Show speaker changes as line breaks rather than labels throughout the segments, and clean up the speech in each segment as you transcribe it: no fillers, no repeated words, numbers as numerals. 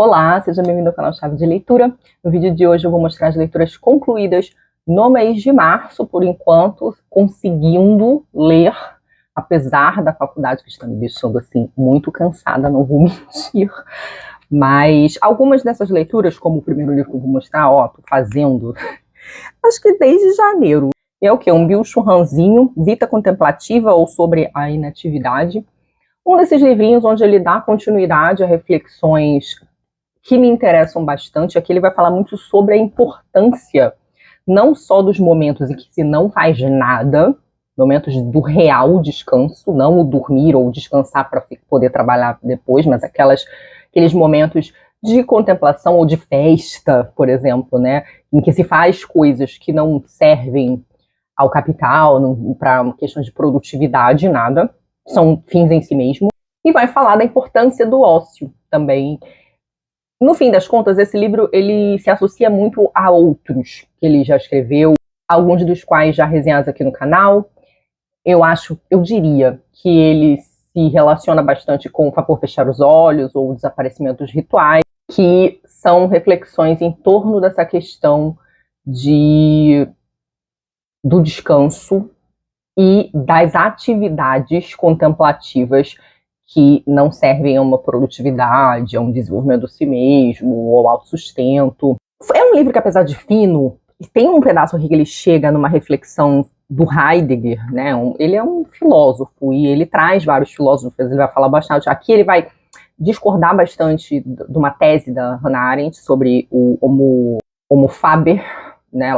Olá, seja bem-vindo ao canal Chave de Leitura. No vídeo de hoje eu vou mostrar as leituras concluídas no mês de março, por enquanto, conseguindo ler, apesar da faculdade que está me deixando assim muito cansada, não vou mentir. Mas algumas dessas leituras, como o primeiro livro que eu vou mostrar, tô fazendo, acho que desde janeiro. É o quê? Um Byung Chul Hanzinho, Vida Contemplativa ou Sobre a Inatividade. Um desses livrinhos onde ele dá continuidade a reflexões que me interessam bastante. Aqui ele vai falar muito sobre a importância não só dos momentos em que se não faz nada, momentos do real descanso, não o dormir ou descansar para poder trabalhar depois, mas aqueles momentos de contemplação ou de festa, por exemplo, né, em que se faz coisas que não servem ao capital, para questões de produtividade, nada, são fins em si mesmo, e vai falar da importância do ócio também. No fim das contas, esse livro ele se associa muito a outros que ele já escreveu, alguns dos quais já resenhados aqui no canal. Eu diria que ele se relaciona bastante com O Favor Fechar os Olhos ou O Desaparecimento dos Rituais, que são reflexões em torno dessa questão do descanso e das atividades contemplativas que não servem a uma produtividade, a um desenvolvimento de si mesmo, ou ao autossustento. É um livro que, apesar de fino, tem um pedaço aqui que ele chega numa reflexão do Heidegger, né? Ele é um filósofo e ele traz vários filósofos, ele vai falar bastante. Aqui ele vai discordar bastante de uma tese da Hannah Arendt sobre o Homo Faber, né?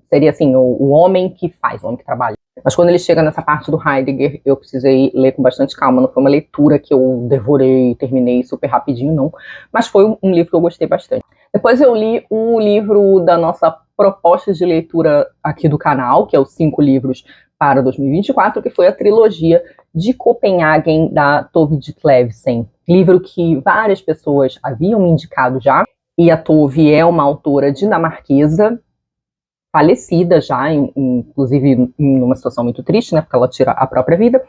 Seria assim, o homem que faz, o homem que trabalha. Mas quando ele chega nessa parte do Heidegger, eu precisei ler com bastante calma. Não foi uma leitura que eu devorei, terminei super rapidinho, não. Mas foi um livro que eu gostei bastante. Depois eu li o livro da nossa proposta de leitura aqui do canal, que é os 5 livros para 2024, que foi a trilogia de Copenhagen, da Tove Ditlevsen. Livro que várias pessoas haviam me indicado já. E a Tove é uma autora dinamarquesa, falecida já, inclusive em uma situação muito triste, né, porque ela tira a própria vida.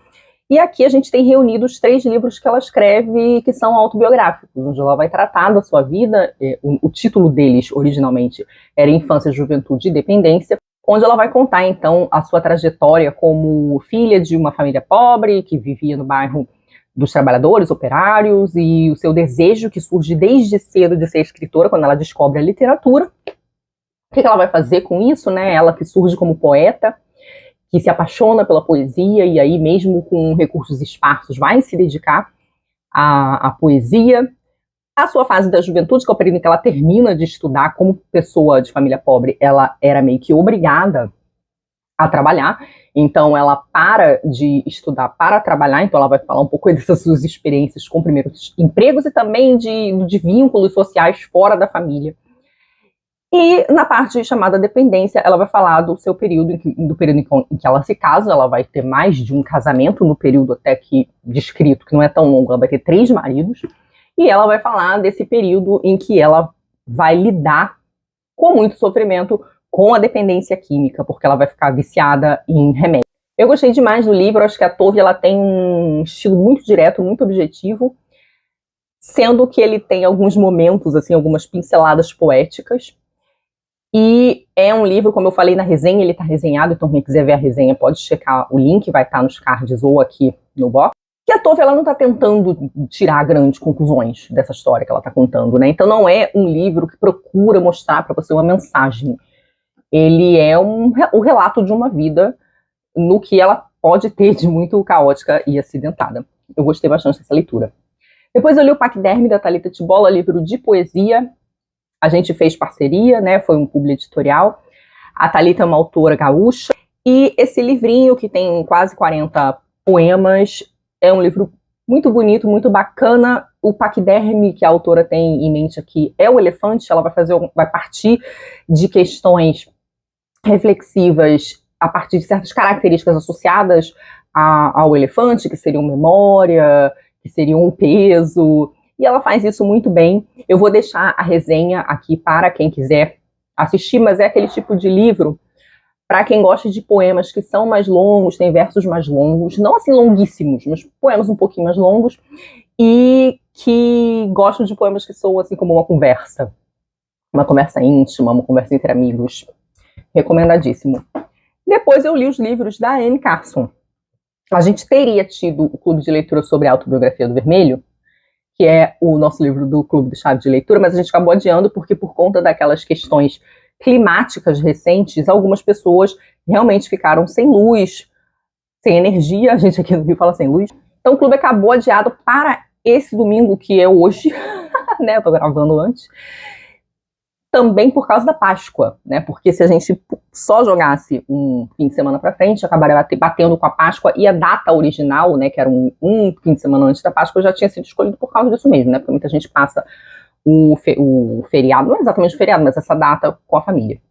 E aqui a gente tem reunido os 3 livros que ela escreve, que são autobiográficos, onde ela vai tratar da sua vida. O título deles, originalmente, era Infância, Juventude e Dependência, onde ela vai contar, então, a sua trajetória como filha de uma família pobre, que vivia no bairro dos trabalhadores, operários, e o seu desejo, que surge desde cedo de ser escritora, quando ela descobre a literatura. O que ela vai fazer com isso, né? Ela que surge como poeta, que se apaixona pela poesia e aí, mesmo com recursos esparsos, vai se dedicar à poesia. A sua fase da juventude, que é o período em que ela termina de estudar, como pessoa de família pobre, ela era meio que obrigada a trabalhar, então ela para de estudar para trabalhar. Então ela vai falar um pouco dessas suas experiências com primeiros empregos e também de vínculos sociais fora da família. E na parte chamada dependência, ela vai falar do seu período, do período em que ela se casa. Ela vai ter mais de um casamento no período até que descrito, que não é tão longo, ela vai ter 3 maridos. E ela vai falar desse período em que ela vai lidar com muito sofrimento com a dependência química, porque ela vai ficar viciada em remédio. Eu gostei demais do livro, acho que a Tove ela tem um estilo muito direto, muito objetivo, sendo que ele tem alguns momentos, assim, algumas pinceladas poéticas. E é um livro, como eu falei na resenha, ele está resenhado, então quem quiser ver a resenha pode checar o link, vai estar nos cards ou aqui no box. Que a Tove, ela não está tentando tirar grandes conclusões dessa história que ela está contando, né? Então não é um livro que procura mostrar para você uma mensagem. Ele é o relato de uma vida no que ela pode ter de muito caótica e acidentada. Eu gostei bastante dessa leitura. Depois eu li o Paquiderme, da Thalita Tibola, livro de poesia. A gente fez parceria, né? Foi um publi editorial. A Thalita é uma autora gaúcha. E esse livrinho, que tem quase 40 poemas, é um livro muito bonito, muito bacana. O paquiderme que a autora tem em mente aqui é o elefante. Ela vai partir de questões reflexivas a partir de certas características associadas ao elefante, que seriam memória, que seriam o peso. E ela faz isso muito bem. Eu vou deixar a resenha aqui para quem quiser assistir, mas é aquele tipo de livro para quem gosta de poemas que são mais longos, tem versos mais longos, não assim longuíssimos, mas poemas um pouquinho mais longos, e que gosto de poemas que são assim como uma conversa íntima, uma conversa entre amigos. Recomendadíssimo. Depois eu li os livros da Anne Carson. A gente teria tido o clube de leitura sobre a autobiografia do Vermelho, que é o nosso livro do Clube do Chave de Leitura, mas a gente acabou adiando porque, por conta daquelas questões climáticas recentes, algumas pessoas realmente ficaram sem luz, sem energia. A gente aqui no Rio fala sem luz. Então o clube acabou adiado para esse domingo, que é hoje, né? Eu tô gravando antes. Também por causa da Páscoa, né? Porque se a gente só jogasse um fim de semana para frente, acabaria batendo com a Páscoa, e a data original, né, que era um fim de semana antes da Páscoa, já tinha sido escolhido por causa disso mesmo, né? Porque muita gente passa o feriado, não é exatamente o feriado, mas essa data com a família.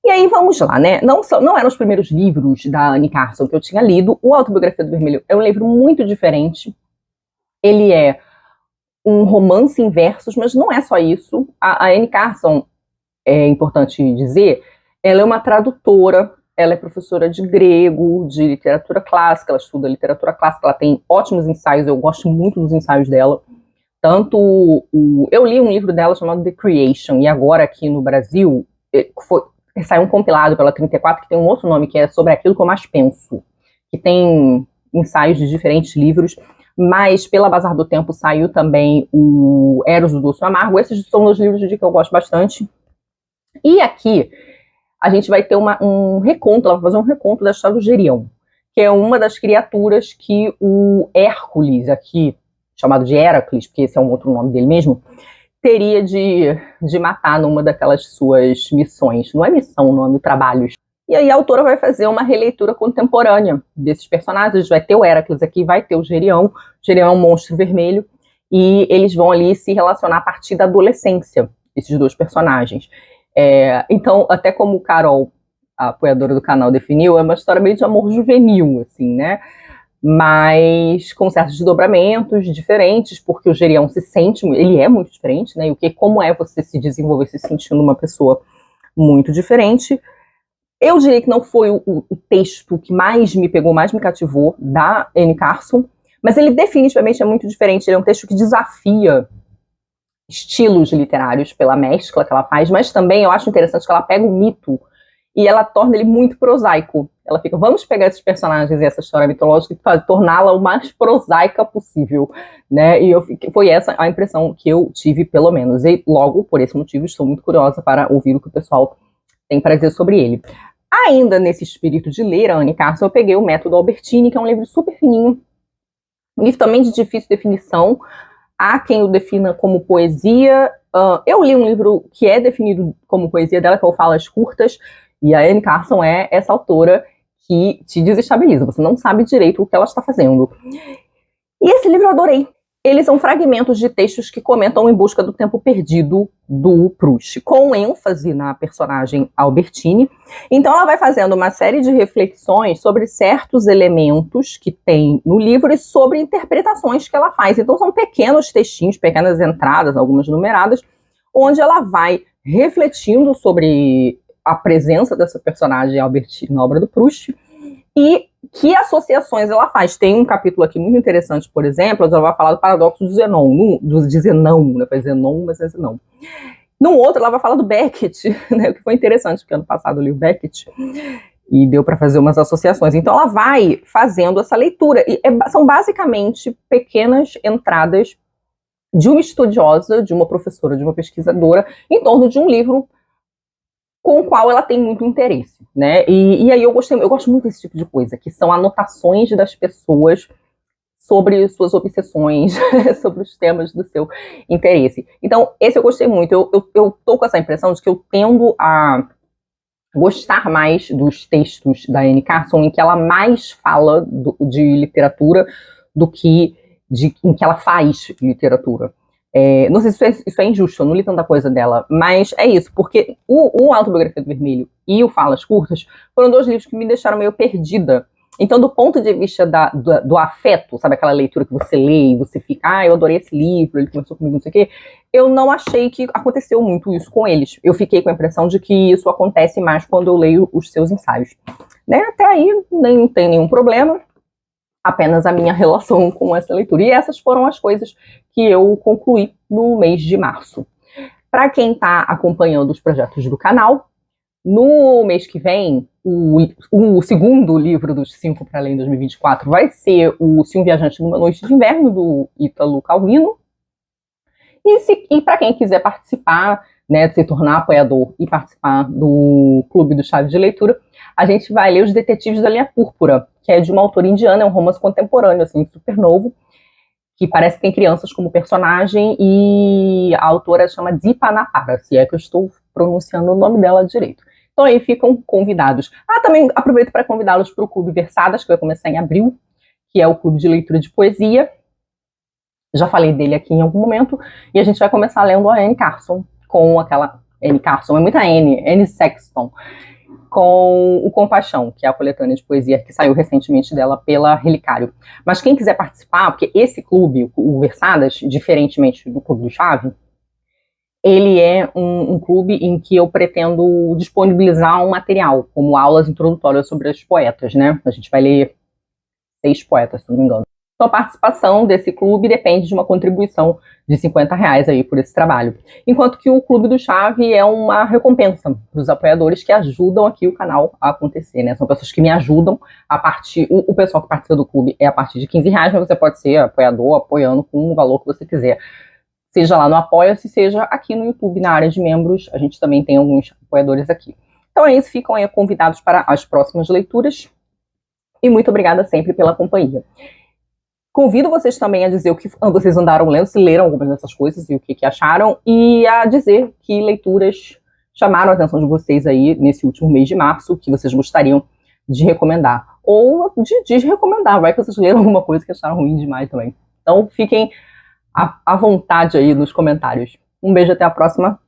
E aí vamos lá, né? Não eram os primeiros livros da Anne Carson que eu tinha lido. O Autobiografia do Vermelho é um livro muito diferente. Ele é um romance em versos, mas não é só isso. A Anne Carson, é importante dizer, ela é uma tradutora, ela é professora de grego, de literatura clássica, ela estuda literatura clássica, ela tem ótimos ensaios, eu gosto muito dos ensaios dela. Eu li um livro dela chamado The Creation, e agora aqui no Brasil saiu um compilado pela 34, que tem um outro nome, que é Sobre Aquilo que Eu Mais Penso, que tem ensaios de diferentes livros. Mas pela Bazar do Tempo saiu também o Eros do Doce e Amargo. Esses são os livros de que eu gosto bastante. E aqui a gente vai ter um reconto, ela vai fazer um reconto da história do Gerião, que é uma das criaturas que o Hércules, aqui chamado de Heracles, porque esse é um outro nome dele mesmo, teria de matar numa daquelas suas missões. Não é missão o nome, trabalhos. E aí a autora vai fazer uma releitura contemporânea desses personagens. Vai ter o Heracles aqui, vai ter o Gerião. O Gerião é um monstro vermelho. E eles vão ali se relacionar a partir da adolescência, esses dois personagens. Então, até como Carol, a apoiadora do canal, definiu, é uma história meio de amor juvenil, assim, né? Mas com certos desdobramentos diferentes, porque o Gerião se sente, ele é muito diferente, né? E como é você se desenvolver se sentindo uma pessoa muito diferente. Eu diria que não foi o texto que mais me pegou, mais me cativou, da Anne Carson, mas ele definitivamente é muito diferente. Ele é um texto que desafia estilos literários pela mescla que ela faz, mas também eu acho interessante que ela pega o mito e ela torna ele muito prosaico. Ela fica, vamos pegar esses personagens e essa história mitológica e torná-la o mais prosaica possível, né? E foi essa a impressão que eu tive, pelo menos. E logo, por esse motivo, estou muito curiosa para ouvir o que o pessoal tem para dizer sobre ele. Ainda nesse espírito de ler a Anne Carson, eu peguei o Método Albertini, que é um livro super fininho, um livro também de difícil definição. Há quem o defina como poesia. Eu li um livro que é definido como poesia dela, que é o Falas Curtas, e a Anne Carson é essa autora que te desestabiliza, você não sabe direito o que ela está fazendo. E esse livro eu adorei. Eles são fragmentos de textos que comentam Em Busca do Tempo Perdido, do Proust, com ênfase na personagem Albertine. Então ela vai fazendo uma série de reflexões sobre certos elementos que tem no livro e sobre interpretações que ela faz. Então são pequenos textinhos, pequenas entradas, algumas numeradas, onde ela vai refletindo sobre a presença dessa personagem Albertine na obra do Proust e que associações ela faz. Tem um capítulo aqui muito interessante, por exemplo, onde ela vai falar do paradoxo do Zenon, de Zenon, né? Foi Zenon, mas é Zenon. Num outro, ela vai falar do Beckett, né? O que foi interessante, porque ano passado eu li o Beckett e deu para fazer umas associações. Então ela vai fazendo essa leitura, e são basicamente pequenas entradas de uma estudiosa, de uma professora, de uma pesquisadora, em torno de um livro com o qual ela tem muito interesse, né? E aí eu gosto muito desse tipo de coisa, que são anotações das pessoas sobre suas obsessões, sobre os temas do seu interesse. Então, esse eu gostei muito. Eu tô com essa impressão de que eu tendo a gostar mais dos textos da Anne Carson, em que ela mais fala de literatura do que em que ela faz literatura. Não sei se isso é injusto, eu não li tanta coisa dela, mas é isso, porque o Autobiografia do Vermelho e o Falas Curtas foram dois livros que me deixaram meio perdida. Então, do ponto de vista do afeto, sabe, aquela leitura que você lê e você fica, eu adorei esse livro, ele começou comigo, não sei o quê, eu não achei que aconteceu muito isso com eles. Eu fiquei com a impressão de que isso acontece mais quando eu leio os seus ensaios. Né? Até aí, nem tem nenhum problema. apenas a minha relação com essa leitura. E essas foram as coisas que eu concluí no mês de março. Para quem está acompanhando os projetos do canal, no mês que vem, o segundo livro dos 5 para além 2024 vai ser o Se um Viajante numa Noite de Inverno, do Ítalo Calvino. E para quem quiser participar, né, se tornar apoiador e participar do Clube do Chave de Leitura, a gente vai ler Os Detetives da Linha Púrpura, que é de uma autora indiana, é um romance contemporâneo, assim, super novo, que parece que tem crianças como personagem, e a autora chama Deepa Napara, se é que eu estou pronunciando o nome dela direito. Então aí ficam convidados. Também aproveito para convidá-los para o Clube Versadas, que vai começar em abril, que é o clube de leitura de poesia. Já falei dele aqui em algum momento, e a gente vai começar lendo a Anne Carson, com aquela... Anne Carson, é muita Anne Sexton, com o Compaixão, que é a coletânea de poesia que saiu recentemente dela pela Relicário. Mas quem quiser participar, porque esse clube, o Versadas, diferentemente do Clube do Chave, ele é um clube em que eu pretendo disponibilizar um material, como aulas introdutórias sobre as poetas, né? A gente vai ler 6 poetas, se não me engano. Então, a participação desse clube depende de uma contribuição de R$50 aí por esse trabalho. Enquanto que o Clube do Chave é uma recompensa para os apoiadores que ajudam aqui o canal a acontecer, né? São pessoas que me ajudam a partir... O pessoal que participa do clube é a partir de R$15, mas você pode ser apoiador apoiando com o valor que você quiser. Seja lá no Apoia-se, seja aqui no YouTube, na área de membros. A gente também tem alguns apoiadores aqui. Então é isso, ficam aí convidados para as próximas leituras. E muito obrigada sempre pela companhia. Convido vocês também a dizer o que vocês andaram lendo, se leram algumas dessas coisas e o que acharam, e a dizer que leituras chamaram a atenção de vocês aí nesse último mês de março, que vocês gostariam de recomendar. Ou de desrecomendar, vai que vocês leram alguma coisa que acharam ruim demais também. Então fiquem à vontade aí nos comentários. Um beijo, até a próxima.